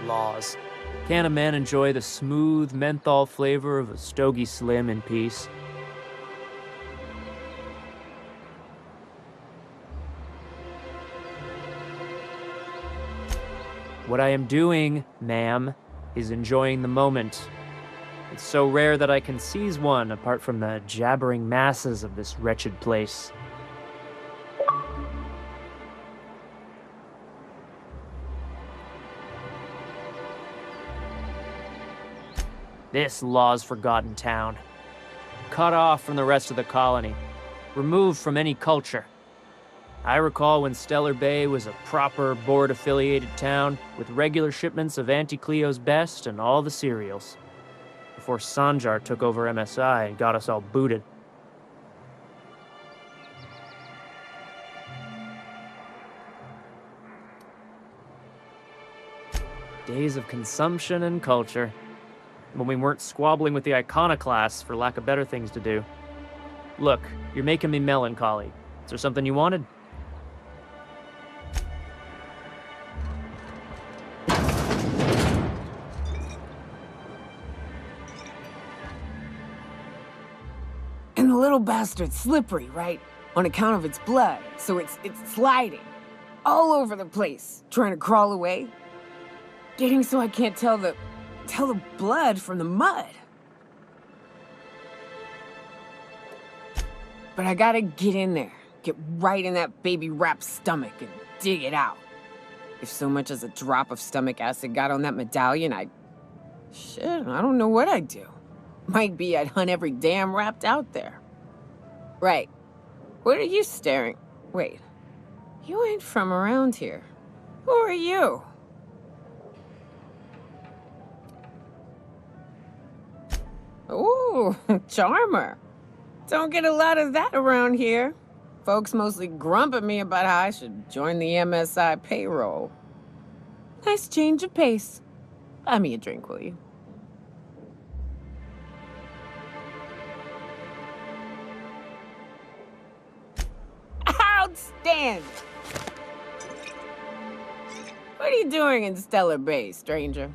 laws. Can't a man enjoy the smooth menthol flavor of a Stogie Slim in peace? What I am doing, ma'am, is enjoying the moment. It's so rare that I can seize one apart from the jabbering masses of this wretched place. This law's forgotten town. Cut off from the rest of the colony. Removed from any culture. I recall when Stellar Bay was a proper board-affiliated town with regular shipments of Auntie Cleo's best and all the cereals. Before Sanjar took over MSI and got us all booted. Days of consumption and culture. When we weren't squabbling with the iconoclasts for lack of better things to do. Look, you're making me melancholy. Is there something you wanted? And the little bastard's slippery, right? On account of its blood, so it's sliding. All over the place, trying to crawl away. Getting so I can't tell the blood from the mud. But I gotta get in there, get right in that baby rap's stomach and dig it out. If so much as a drop of stomach acid got on that medallion, shit, I don't know what I'd do. Might be I'd hunt every damn rapt out there. Right. What are you staring? Wait. You ain't from around here. Who are you? Ooh, charmer. Don't get a lot of that around here. Folks mostly grump at me about how I should join the MSI payroll. Nice change of pace. Buy me a drink, will you? Outstanding! What are you doing in Stellar Bay, stranger?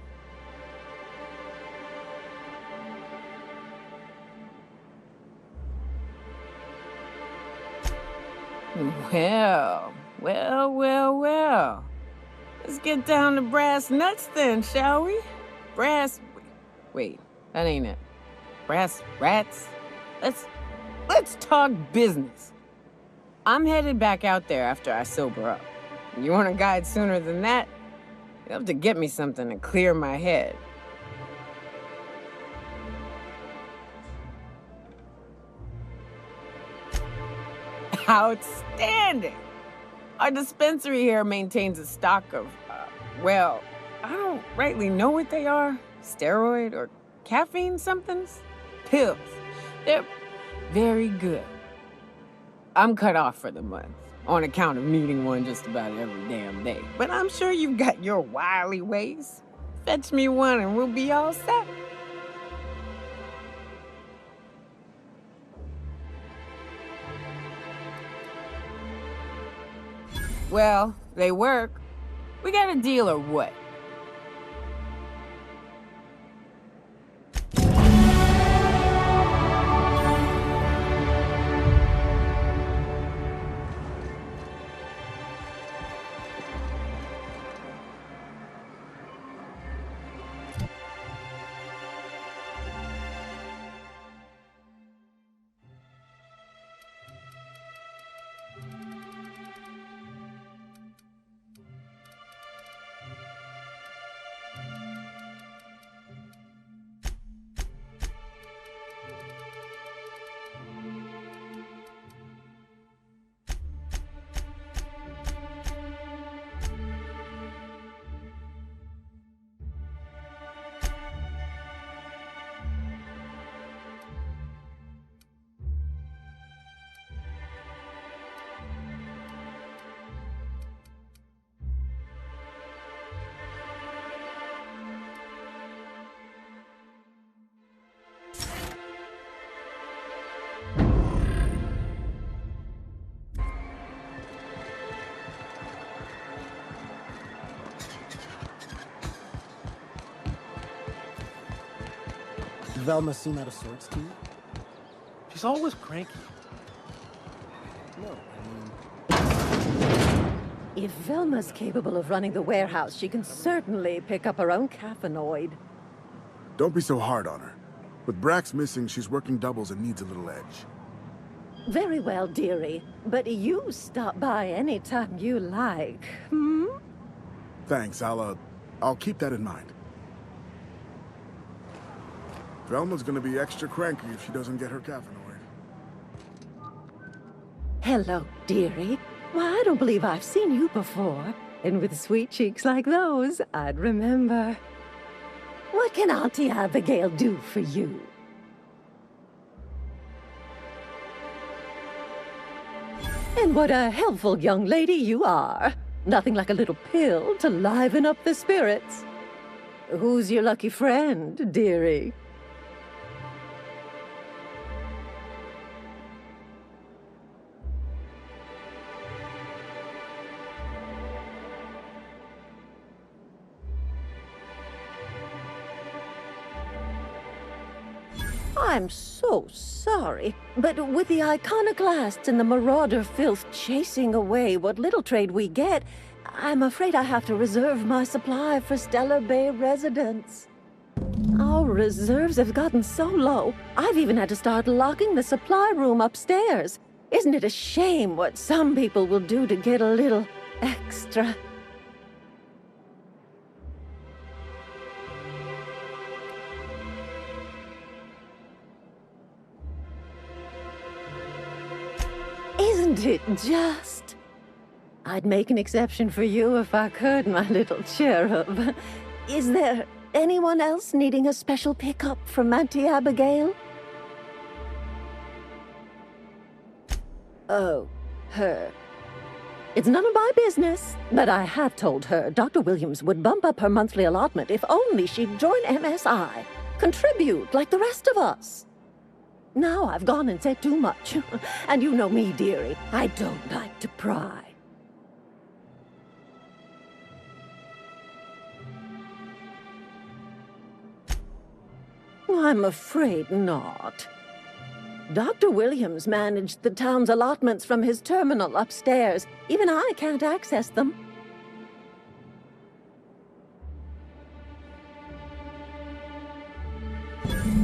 Well. Let's get down to brass nuts then, shall we? Wait, that ain't it. Brass rats? Let's talk business. I'm headed back out there after I sober up. You want a guide sooner than that? You'll have to get me something to clear my head. Outstanding! Our dispensary here maintains a stock of, I don't rightly know what they are. Steroid or caffeine somethings? Pills. They're very good. I'm cut off for the month, on account of needing one just about every damn day. But I'm sure you've got your wily ways. Fetch me one and we'll be all set. Well, they work. We got a deal or what? Velma seem out of sorts to you? She's always cranky. No, If Velma's capable of running the warehouse, she can certainly pick up her own caffeinoid. Don't be so hard on her. With Brax missing, she's working doubles and needs a little edge. Very well, dearie. But you stop by anytime you like, hmm? Thanks, I'll keep that in mind. Velma's gonna be extra cranky if she doesn't get her caffeinoid. Hello, dearie. Why, I don't believe I've seen you before. And with sweet cheeks like those, I'd remember. What can Auntie Abigail do for you? And what a helpful young lady you are. Nothing like a little pill to liven up the spirits. Who's your lucky friend, dearie? I'm so sorry, but with the iconoclasts and the marauder filth chasing away what little trade we get, I'm afraid I have to reserve my supply for Stellar Bay residents. Our reserves have gotten so low, I've even had to start locking the supply room upstairs. Isn't it a shame what some people will do to get a little extra? Isn't it just? I'd make an exception for you if I could, my little cherub. Is there anyone else needing a special pickup from Auntie Abigail? Oh, her. It's none of my business, but I have told her Dr. Williams would bump up her monthly allotment if only she'd join MSI. Contribute like the rest of us. Now I've gone and said too much. And you know me, dearie. I don't like to pry. I'm afraid not. Dr. Williams managed the town's allotments from his terminal upstairs. Even I can't access them.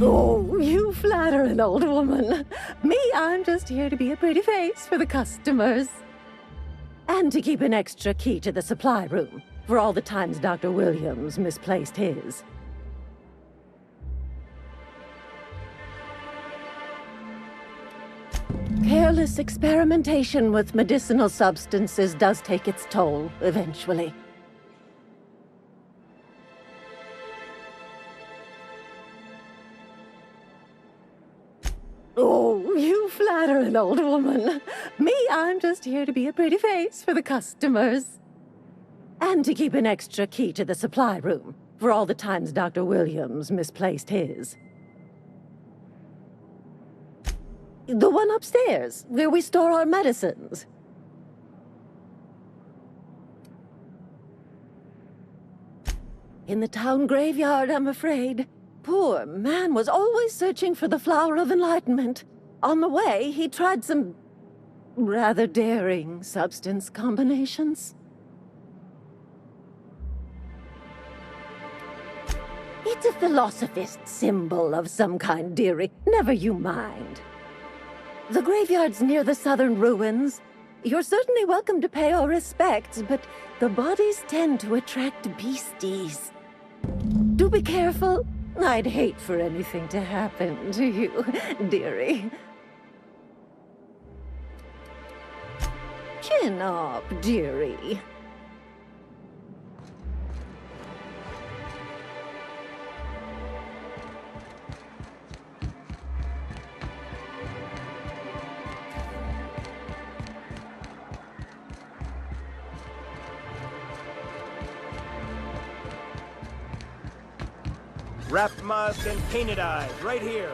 Oh, you flatter an old woman. Me, I'm just here to be a pretty face for the customers. And to keep an extra key to the supply room, for all the times Dr. Williams misplaced his. Careless experimentation with medicinal substances does take its toll, eventually. Oh, you flatter an old woman. Me, I'm just here to be a pretty face for the customers. And to keep an extra key to the supply room, for all the times Dr. Williams misplaced his. The one upstairs, where we store our medicines. In the town graveyard, I'm afraid. Poor man was always searching for the flower of enlightenment. On the way, he tried some rather daring substance combinations. It's a philosophist symbol of some kind, dearie. Never you mind. The graveyard's near the southern ruins. You're certainly welcome to pay our respects, but the bodies tend to attract beasties. Do be careful. I'd hate for anything to happen to you, dearie. Chin up, dearie. Wrapped musk and painted eyes, right here.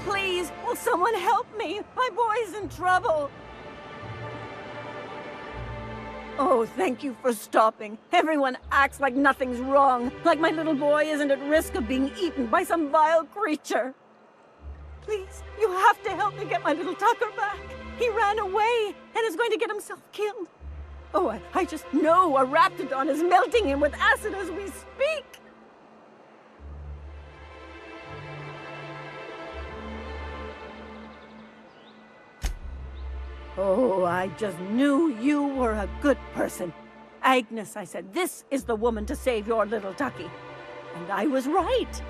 Please, will someone help me? My boy's in trouble. Oh, thank you for stopping. Everyone acts like nothing's wrong, like my little boy isn't at risk of being eaten by some vile creature. Please, you have to help me get my little Tucker back. He ran away and is going to get himself killed. Oh, I just know a raptidon is melting him with acid as we speak. Oh, I just knew you were a good person. Agnes, I said, this is the woman to save your little Tucky. And I was right.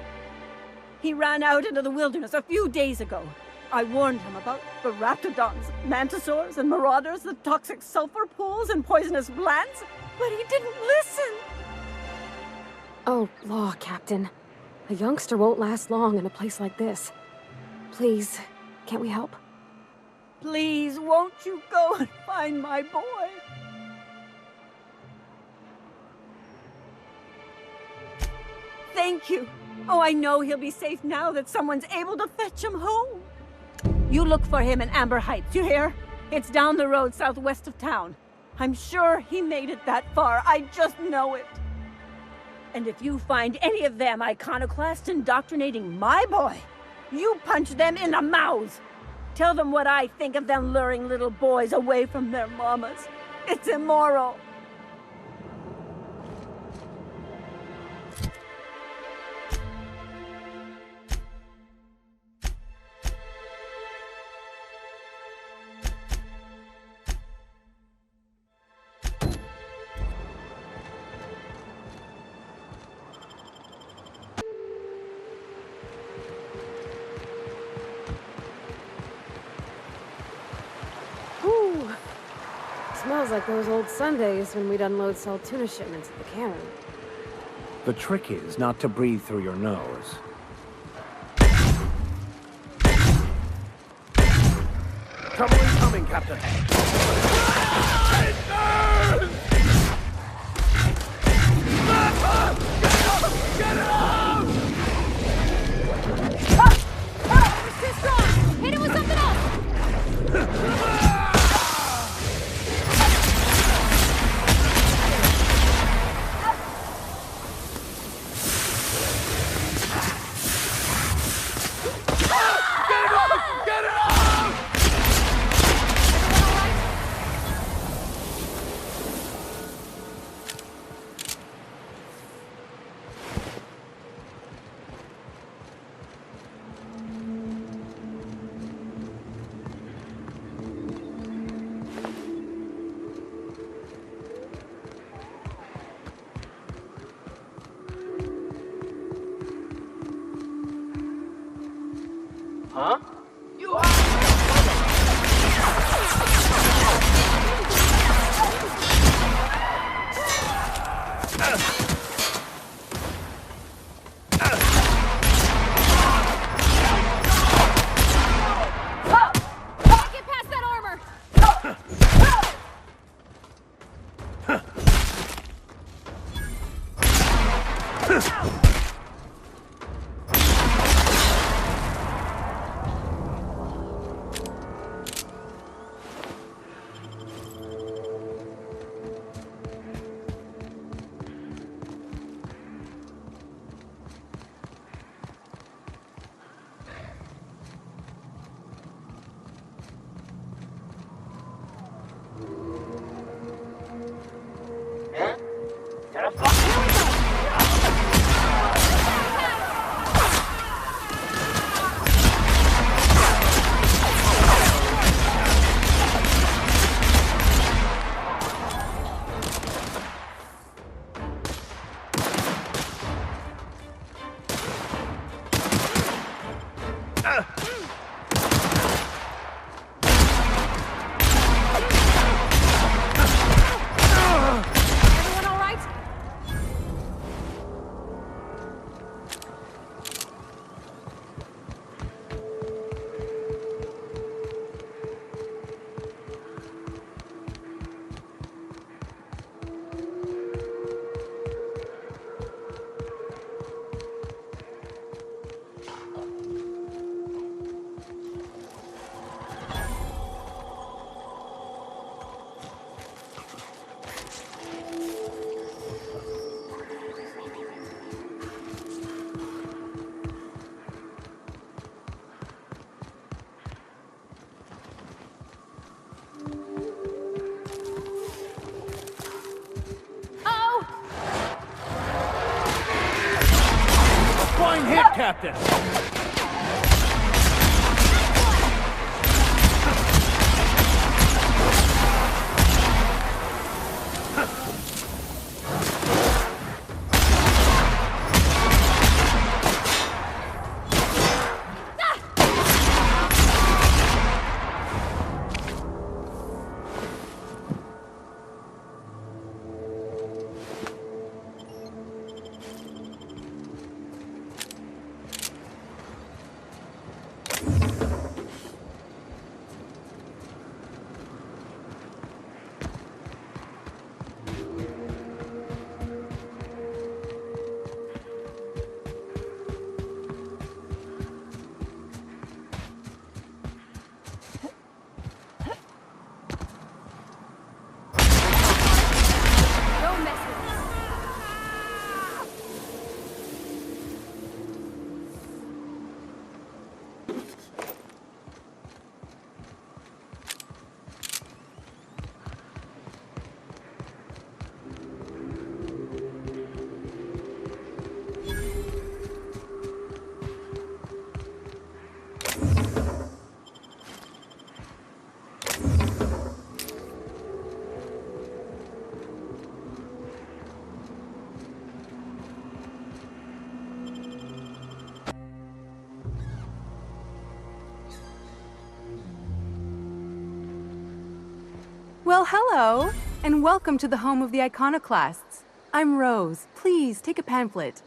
He ran out into the wilderness a few days ago. I warned him about the raptidons, mantisaurs, and marauders, the toxic sulfur pools, and poisonous plants, but he didn't listen. Oh, law, Captain. A youngster won't last long in a place like this. Please, can't we help? Please, won't you go and find my boy? Thank you. Oh, I know he'll be safe now that someone's able to fetch him home. You look for him in Amber Heights, you hear? It's down the road southwest of town. I'm sure he made it that far. I just know it. And if you find any of them iconoclasts indoctrinating my boy, you punch them in the mouths. Tell them what I think of them luring little boys away from their mamas. It's immoral. Whew. Smells like those old Sundays when we'd unload sell tuna shipments at the cannon. The trick is not to breathe through your nose. Trouble incoming, Captain. Get it off! It's too strong! Hit him with something else! Huh? Get past that armor! Everyone all right? Fine hit, Captain! Well, hello, and welcome to the home of the iconoclasts. I'm Rose. Please, take a pamphlet.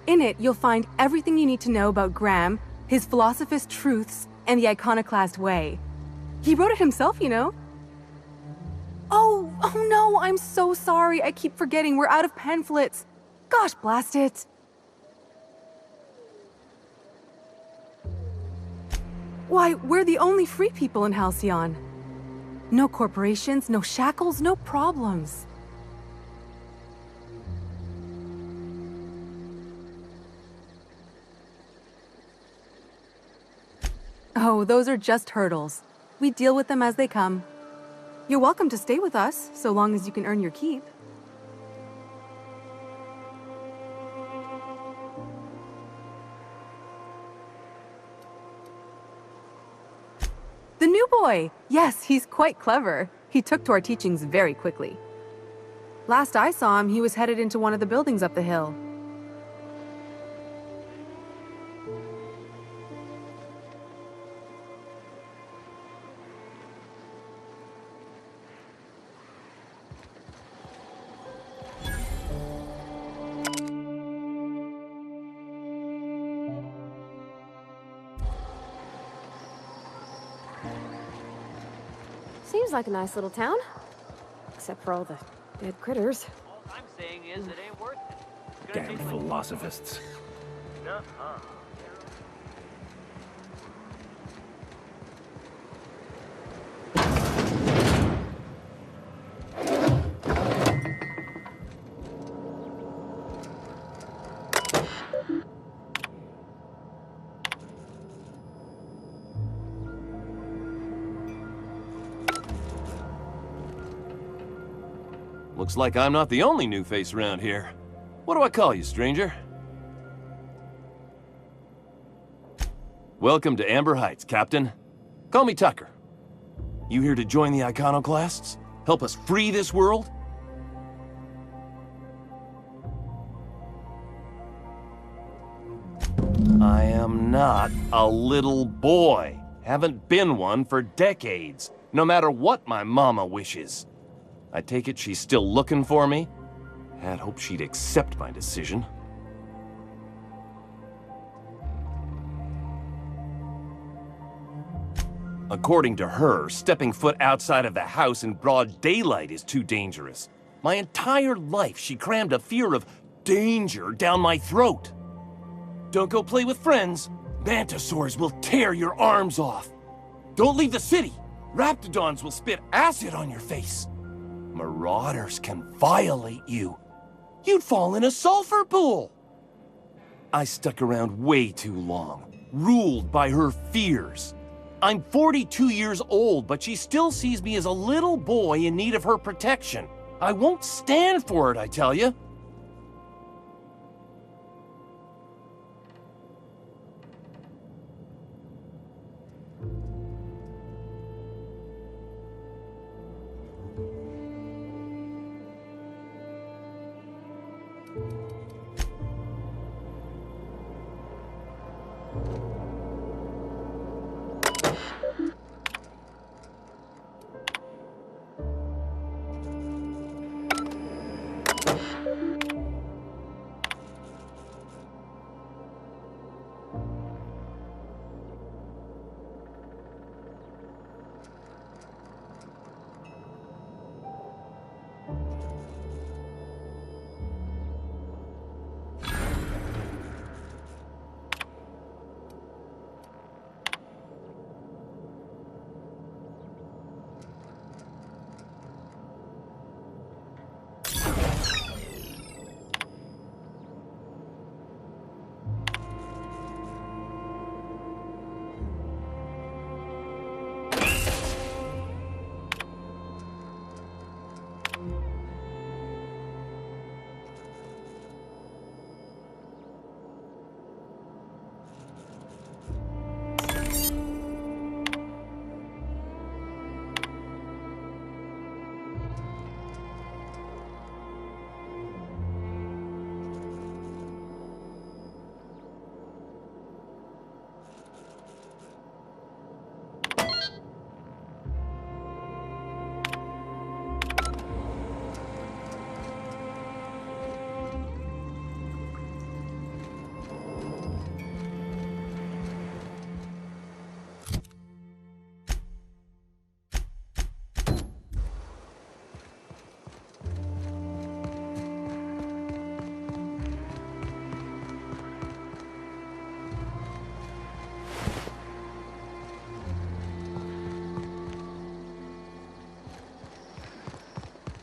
In it, you'll find everything you need to know about Graham, his philosophist truths, and the iconoclast way. He wrote it himself, you know. Oh no, I'm so sorry. I keep forgetting we're out of pamphlets. Gosh, blast it. Why, we're the only free people in Halcyon. No corporations, no shackles, no problems. Oh, those are just hurdles. We deal with them as they come. You're welcome to stay with us, so long as you can earn your keep. The new boy! Yes, he's quite clever. He took to our teachings very quickly. Last I saw him, he was headed into one of the buildings up the hill. Seems like a nice little town. Except for all the dead critters. All I'm saying is it ain't worth it. It's gonna Damn take like philosophists. Nuh-uh. Looks like I'm not the only new face around here. What do I call you, stranger? Welcome to Amber Heights, Captain. Call me Tucker. You here to join the iconoclasts? Help us free this world? I am not a little boy. Haven't been one for decades, no matter what my mama wishes. I take it she's still looking for me? Had hoped she'd accept my decision. According to her, stepping foot outside of the house in broad daylight is too dangerous. My entire life, she crammed a fear of danger down my throat. Don't go play with friends. Mantisaurs will tear your arms off. Don't leave the city. Raptidons will spit acid on your face. Marauders can violate you. You'd fall in a sulfur pool. I stuck around way too long, ruled by her fears. I'm 42 years old, but she still sees me as a little boy in need of her protection. I won't stand for it, I tell you.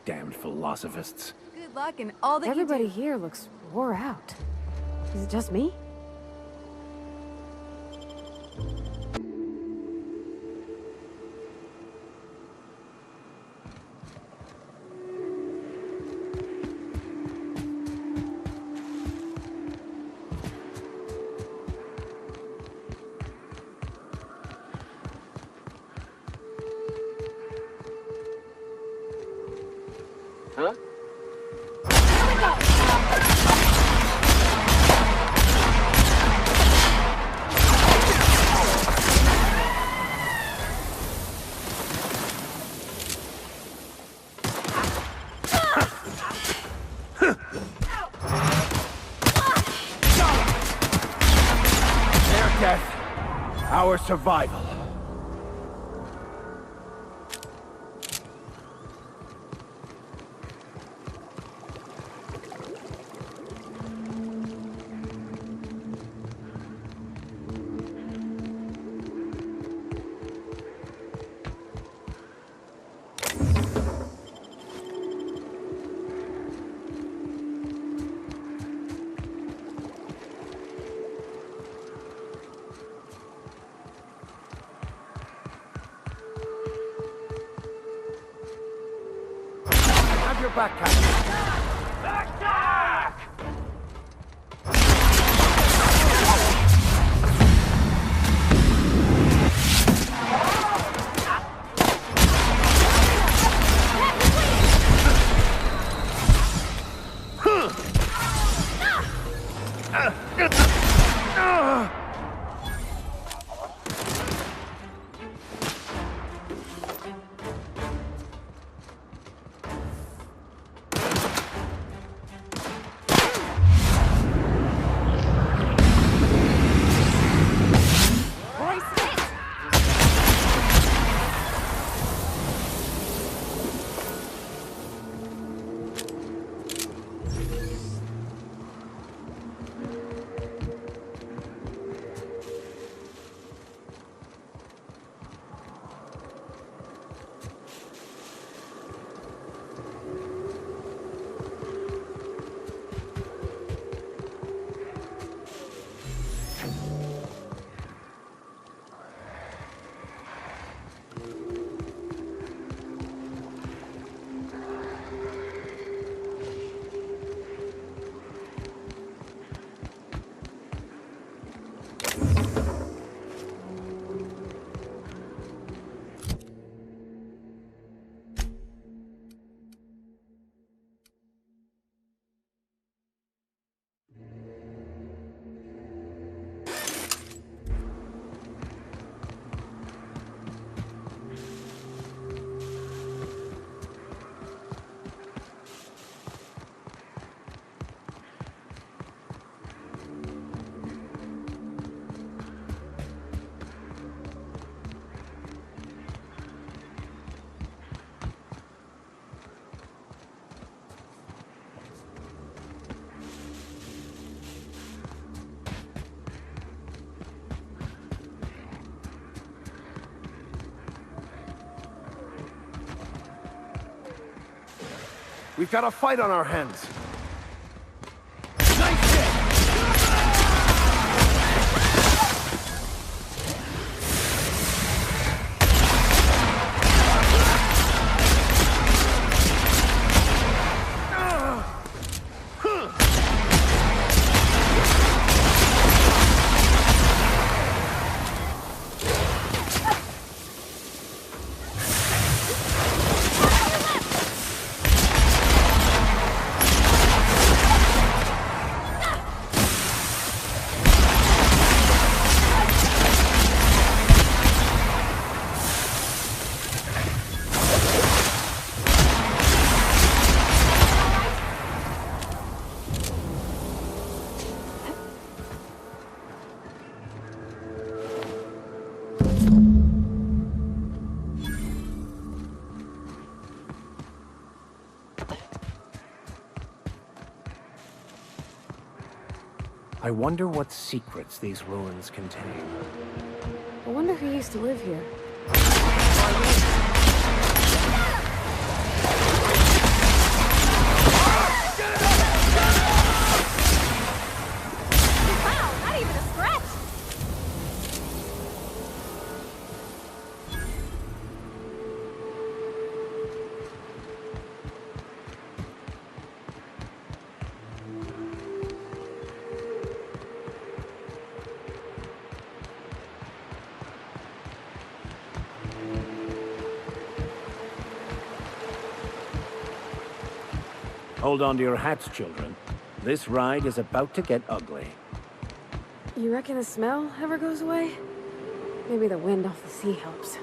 Damned philosophists. Good luck and all that Everybody you do. here looks wore out. Is it just me? Their death, our survival. Have your back, Captain. Back! We've got a fight on our hands. I wonder what secrets these ruins contain. I wonder who used to live here. Wow, not even a scratch! Hold on to your hats, children. This ride is about to get ugly. You reckon the smell ever goes away? Maybe the wind off the sea helps.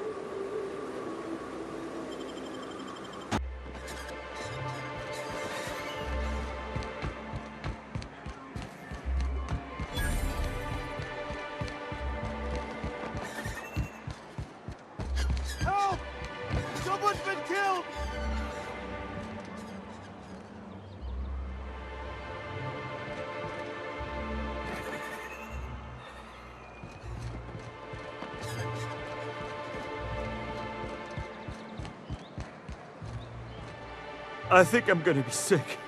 Help! Someone's been killed! I think I'm gonna be sick.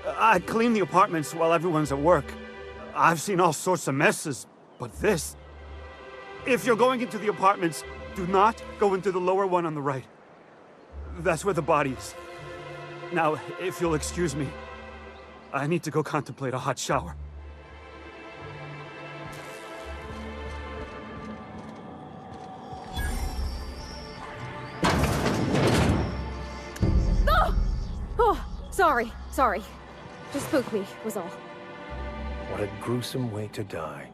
I clean the apartments while everyone's at work. I've seen all sorts of messes, but this... If you're going into the apartments, do not go into the lower one on the right. That's where the body is. Now, if you'll excuse me, I need to go contemplate a hot shower. Oh, sorry. Just spooked me, was all. What a gruesome way to die.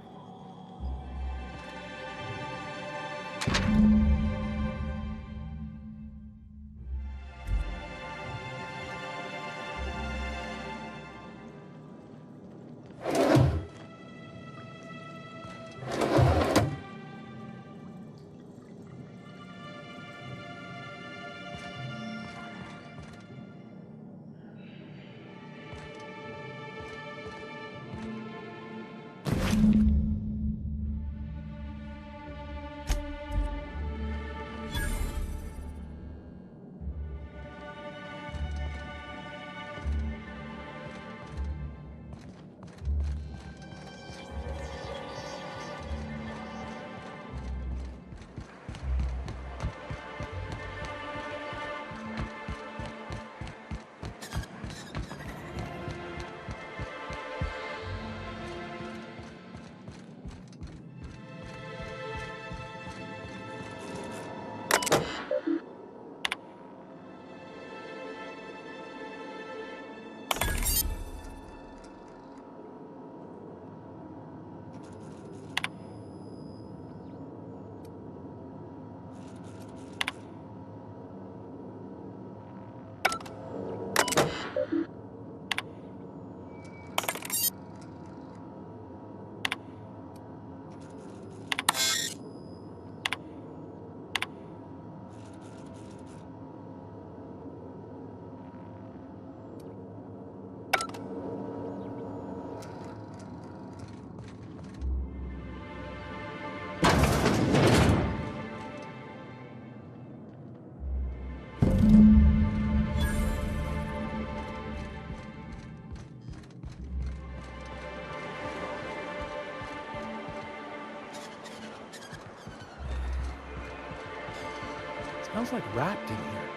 Smells like wrapped in here.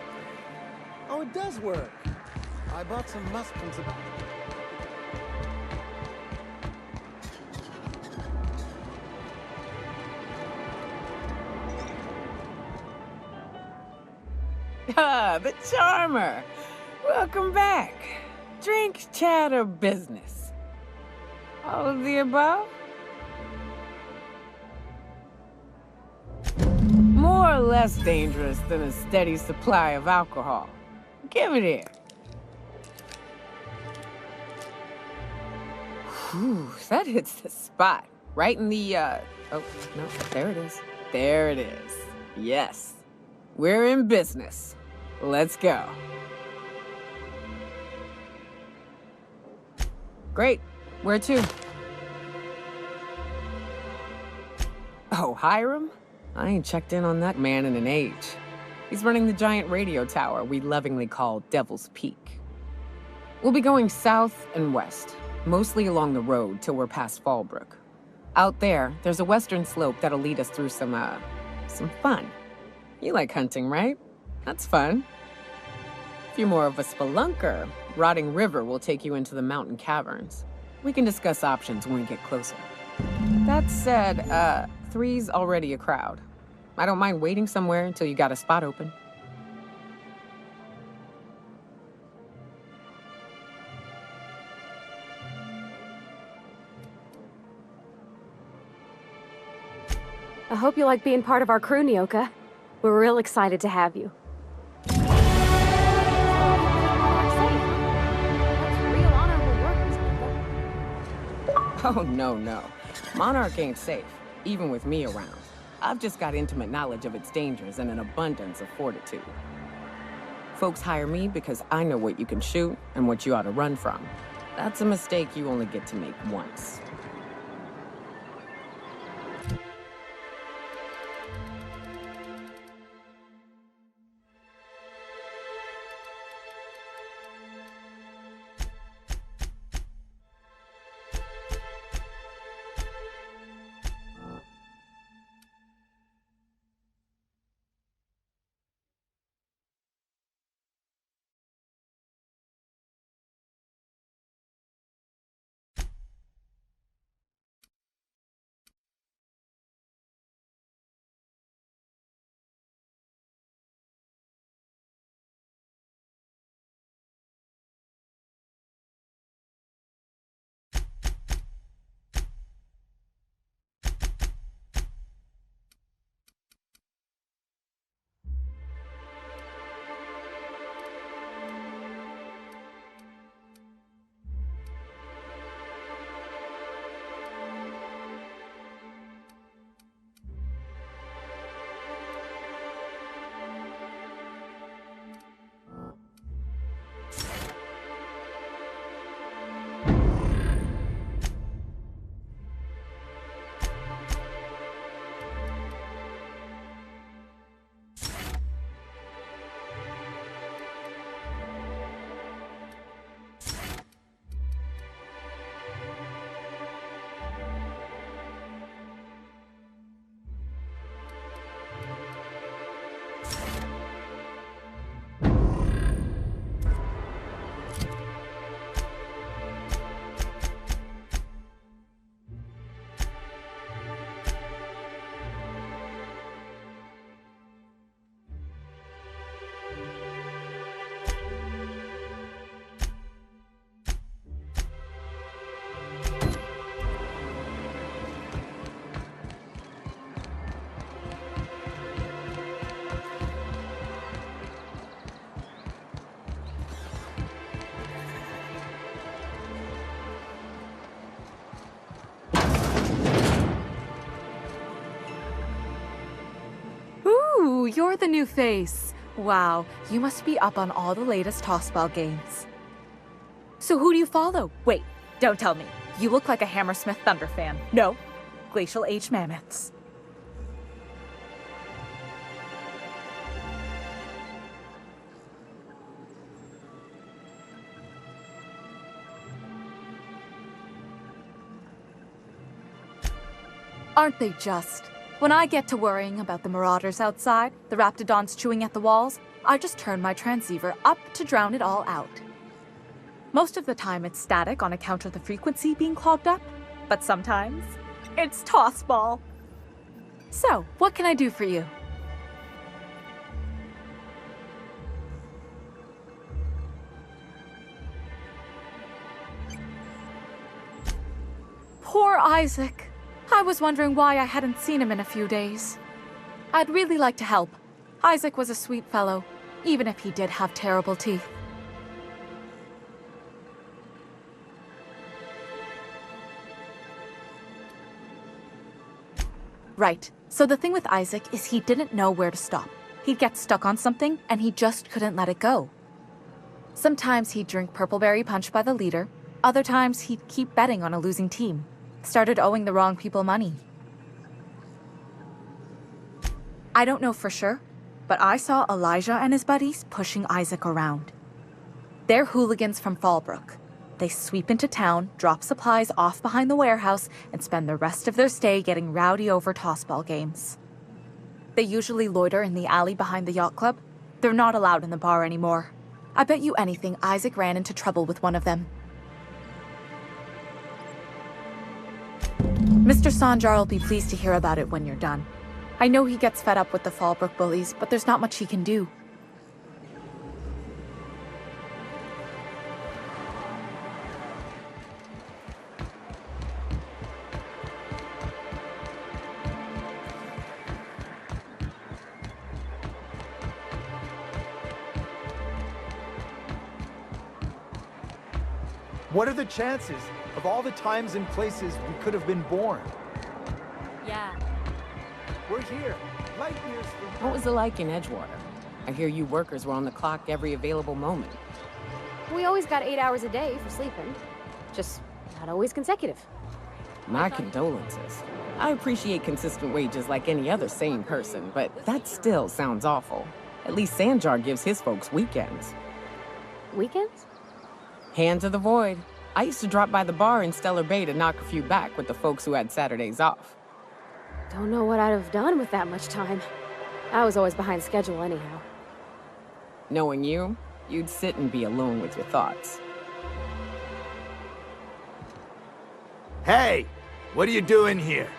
Oh, it does work. I bought some musk and some... Ah, the charmer. Welcome back. Drink, chat, or business? All of the above? More or less dangerous than a steady supply of alcohol. Give it here. Whew, that hits the spot. Right in the, oh, no, there it is. There it is. Yes. We're in business. Let's go. Great. Where to? Oh, Hiram? I ain't checked in on that man in an age. He's running the giant radio tower we lovingly call Devil's Peak. We'll be going south and west, mostly along the road till we're past Fallbrook. Out there, there's a western slope that'll lead us through some fun. You like hunting, right? That's fun. If you're more of a spelunker, Rotting River will take you into the mountain caverns. We can discuss options when we get closer. That said, 3's already a crowd. I don't mind waiting somewhere until you got a spot open. I hope you like being part of our crew, Nyoka. We're real excited to have you. Oh, no. Monarch ain't safe, even with me around. I've just got intimate knowledge of its dangers and an abundance of fortitude. Folks hire me because I know what you can shoot and what you ought to run from. That's a mistake you only get to make once. Ooh, you're the new face. Wow, you must be up on all the latest tossball games. So who do you follow? Wait, don't tell me. You look like a Hammersmith Thunder fan. No, Glacial Age Mammoths. Aren't they just? When I get to worrying about the marauders outside, the raptidons chewing at the walls, I just turn my transceiver up to drown it all out. Most of the time it's static on account of the frequency being clogged up, but sometimes it's toss ball. So, what can I do for you? Poor Isaac. I was wondering why I hadn't seen him in a few days. I'd really like to help. Isaac was a sweet fellow, even if he did have terrible teeth. Right. So the thing with Isaac is he didn't know where to stop. He'd get stuck on something, and he just couldn't let it go. Sometimes he'd drink purpleberry punch by the liter. Other times he'd keep betting on a losing team. Started owing the wrong people money. I don't know for sure, but I saw Elijah and his buddies pushing Isaac around. They're hooligans from Fallbrook. They sweep into town, drop supplies off behind the warehouse, and spend the rest of their stay getting rowdy over tossball games. They usually loiter in the alley behind the yacht club. They're not allowed in the bar anymore. I bet you anything Isaac ran into trouble with one of them. Mr. Sanjar will be pleased to hear about it when you're done. I know he gets fed up with the Fallbrook bullies, but there's not much he can do. What are the chances of all the times and places we could have been born? Yeah. We're here, light years from... What was it like in Edgewater? I hear you workers were on the clock every available moment. We always got 8 hours a day for sleeping. Just not always consecutive. My condolences. I appreciate consistent wages like any other sane person, but that still sounds awful. At least Sanjar gives his folks weekends. Weekends? Hand to the void. I used to drop by the bar in Stellar Bay to knock a few back with the folks who had Saturdays off. Don't know what I'd have done with that much time. I was always behind schedule anyhow. Knowing you, you'd sit and be alone with your thoughts. Hey, what are you doing here?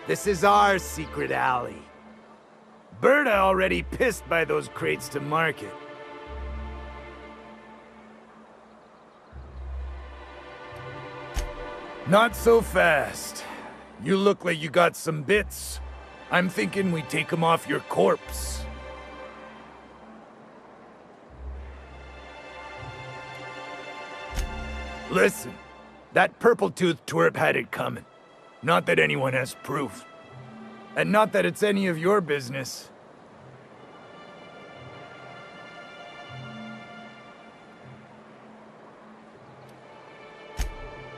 This is our secret alley. Berta already pissed by those crates to market. Not so fast. You look like you got some bits. I'm thinking we take them off your corpse. Listen, that purple-toothed twerp had it coming. Not that anyone has proof. And not that it's any of your business.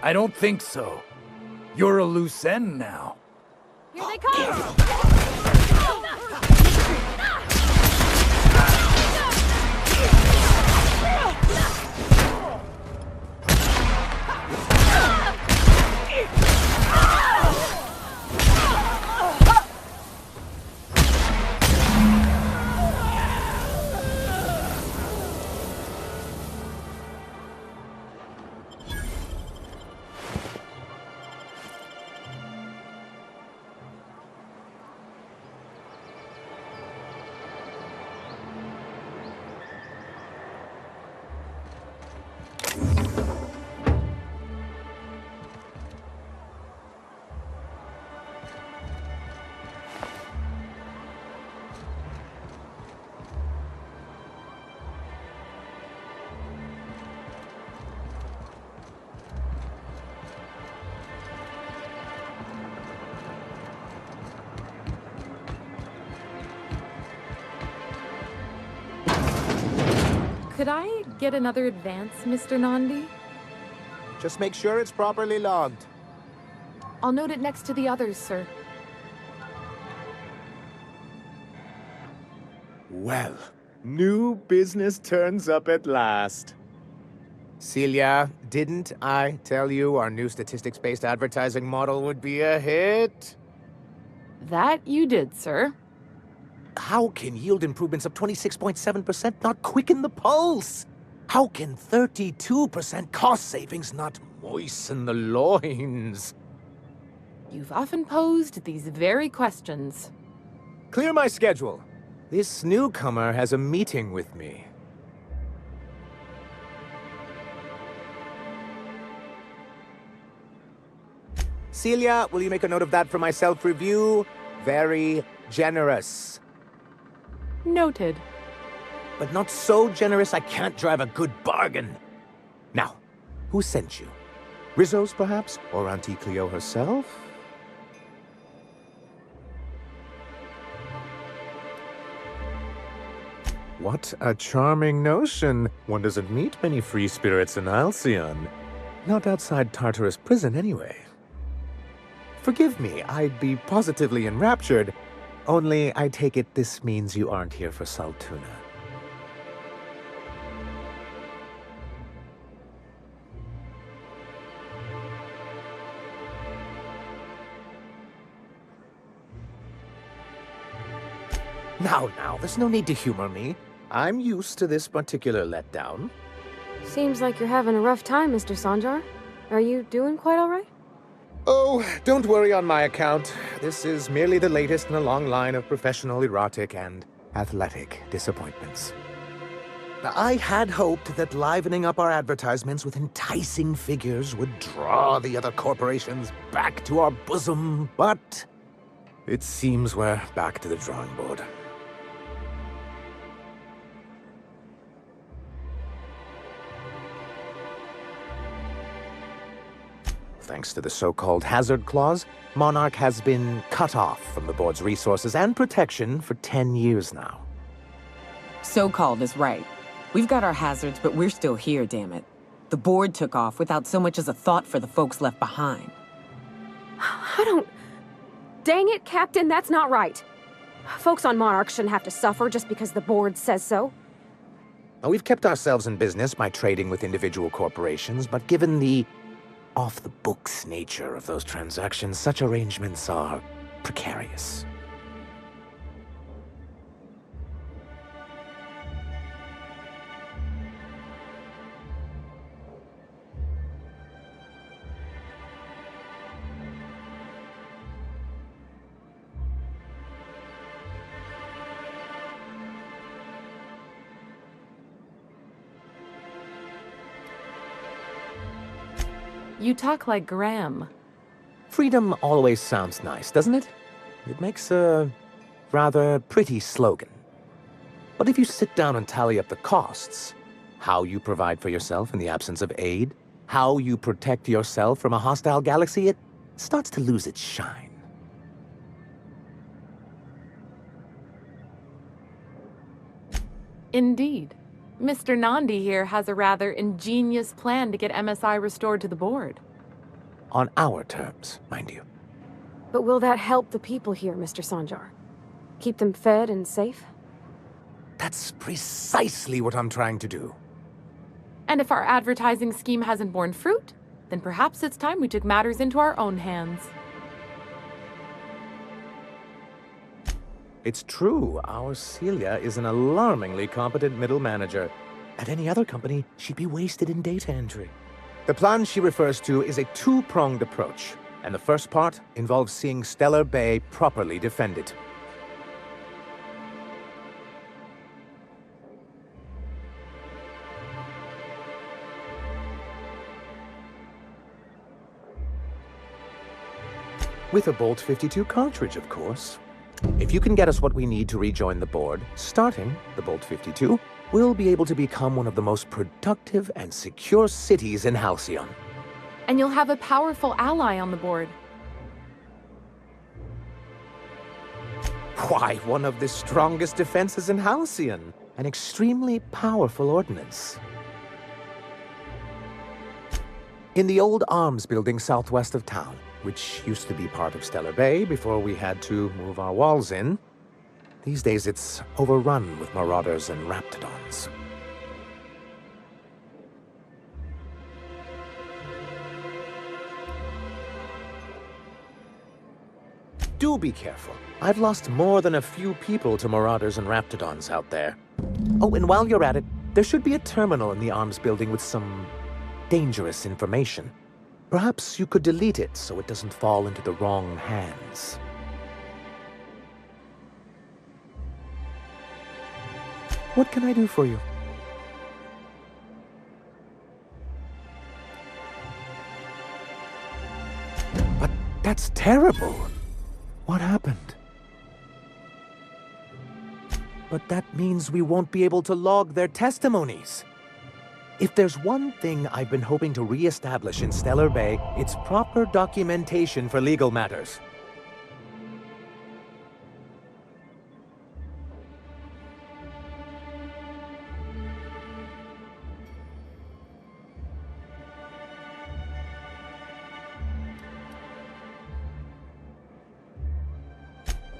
I don't think so. You're a loose end now. Here they come! Could I get another advance, Mr. Nandi? Just make sure it's properly logged. I'll note it next to the others, sir. Well, new business turns up at last. Celia, didn't I tell you our new statistics-based advertising model would be a hit? That you did, sir. How can yield improvements of 26.7% not quicken the pulse? How can 32% cost savings not moisten the loins? You've often posed these very questions. Clear my schedule. This newcomer has a meeting with me. Celia, will you make a note of that for my self-review? Very generous. Noted. But not so generous I can't drive a good bargain. Now, who sent you? Rizzo's, perhaps? Or Auntie Cleo herself? What a charming notion. One doesn't meet many free spirits in Halcyon. Not outside Tartarus prison, anyway. Forgive me, I'd be positively enraptured. Only, I take it this means you aren't here for Saltuna. Now, there's no need to humor me. I'm used to this particular letdown. Seems like you're having a rough time, Mr. Sanjar. Are you doing quite all right? Oh, don't worry on my account. This is merely the latest in a long line of professional erotic and athletic disappointments. I had hoped that livening up our advertisements with enticing figures would draw the other corporations back to our bosom, but it seems we're back to the drawing board. Thanks to the so-called hazard clause, Monarch has been cut off from the board's resources and protection for 10 years now. So-called is right. We've got our hazards, but we're still here, damn it. The board took off without so much as a thought for the folks left behind. I don't... Dang it, Captain, that's not right. Folks on Monarch shouldn't have to suffer just because the board says so. Now, we've kept ourselves in business by trading with individual corporations, but given the off-the-books nature of those transactions, such arrangements are precarious. You talk like Graham. Freedom always sounds nice, doesn't it? It makes a rather pretty slogan. But if you sit down and tally up the costs, how you provide for yourself in the absence of aid, how you protect yourself from a hostile galaxy, it starts to lose its shine. Indeed. Mr. Nandi here has a rather ingenious plan to get MSI restored to the board. On our terms, mind you. But will that help the people here, Mr. Sanjar? Keep them fed and safe? That's precisely what I'm trying to do. And if our advertising scheme hasn't borne fruit, then perhaps it's time we took matters into our own hands. It's true, our Celia is an alarmingly competent middle manager. At any other company, she'd be wasted in data entry. The plan she refers to is a two-pronged approach, and the first part involves seeing Stellar Bay properly defended. With a Bolt 52 cartridge, of course. If you can get us what we need to rejoin the board, starting the Bolt 52, we'll be able to become one of the most productive and secure cities in Halcyon. And you'll have a powerful ally on the board. Why, one of the strongest defenses in Halcyon. An extremely powerful ordnance. In the old arms building southwest of town, which used to be part of Stellar Bay before we had to move our walls in. These days it's overrun with marauders and raptidons. do be careful. I've lost more than a few people to marauders and raptidons out there. Oh, and while you're at it, there should be a terminal in the arms building with some dangerous information. Perhaps you could delete it so it doesn't fall into the wrong hands. What can I do for you? But that's terrible. What happened? But that means we won't be able to log their testimonies. If there's one thing I've been hoping to re-establish in Stellar Bay, it's proper documentation for legal matters.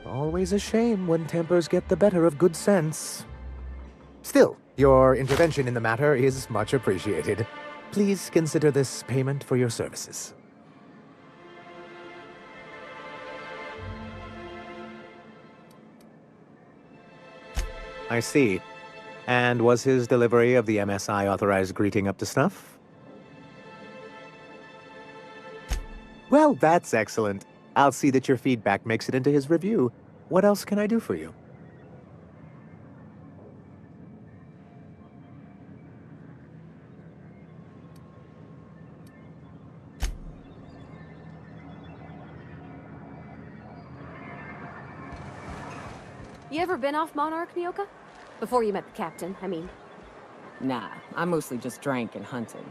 Always a shame when tempers get the better of good sense. Still, your intervention in the matter is much appreciated. Please consider this payment for your services. I see. And was his delivery of the MSI authorized greeting up to snuff? Well, that's excellent. I'll see that your feedback makes it into his review. What else can I do for you? You ever been off Monarch, Nyoka? Before you met the captain, I mean. Nah, I mostly just drank and hunted.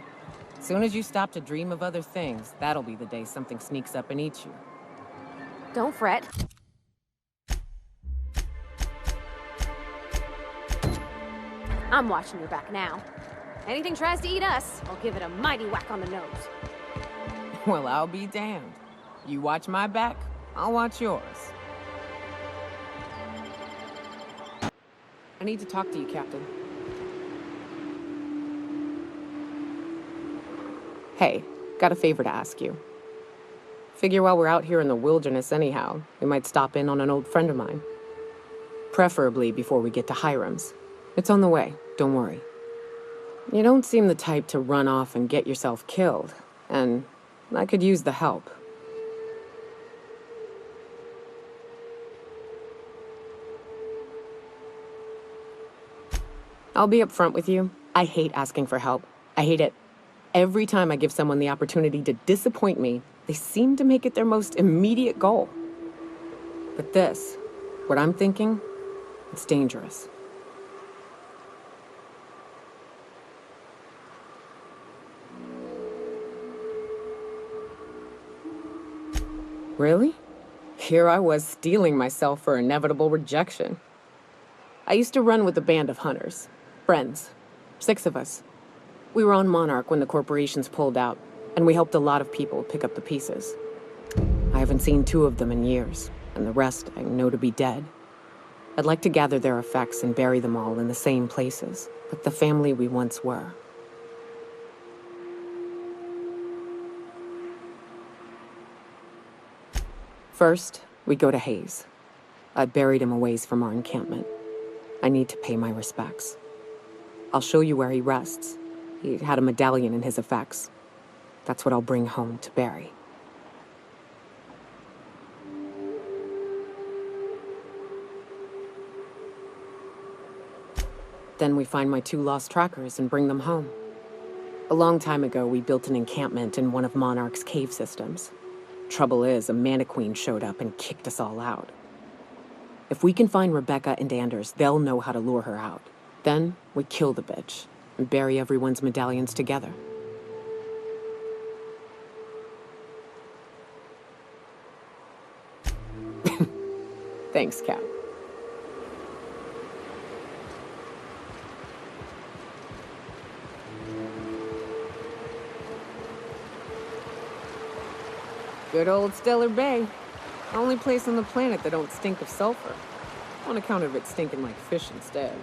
Soon as you stop to dream of other things, that'll be the day something sneaks up and eats you. Don't fret. I'm watching your back now. Anything tries to eat us, I'll give it a mighty whack on the nose. Well, I'll be damned. You watch my back, I'll watch yours. I need to talk to you, Captain. Hey, got a favor to ask you. Figure while we're out here in the wilderness anyhow, we might stop in on an old friend of mine. Preferably before we get to Hiram's. It's on the way, don't worry. You don't seem the type to run off and get yourself killed, and I could use the help. I'll be upfront with you. I hate asking for help. I hate it. Every time I give someone the opportunity to disappoint me, they seem to make it their most immediate goal. But this, what I'm thinking, it's dangerous. Really? Here I was steeling myself for inevitable rejection. I used to run with a band of hunters. Friends. 6 of us. We were on Monarch when the corporations pulled out, and we helped a lot of people pick up the pieces. I haven't seen 2 of them in years, and the rest I know to be dead. I'd like to gather their effects and bury them all in the same places, like the family we once were. First, we go to Hayes. I buried him a ways from our encampment. I need to pay my respects. I'll show you where he rests. He had a medallion in his effects. That's what I'll bring home to Barry. Then we find my 2 lost trackers and bring them home. A long time ago, we built an encampment in one of Monarch's cave systems. Trouble is, a Mantiqueen showed up and kicked us all out. If we can find Rebecca and Anders, they'll know how to lure her out. Then, we kill the bitch and bury everyone's medallions together. Thanks, Cap. Good old Stellar Bay. Only place on the planet that don't stink of sulfur. On account of it stinking like fish instead.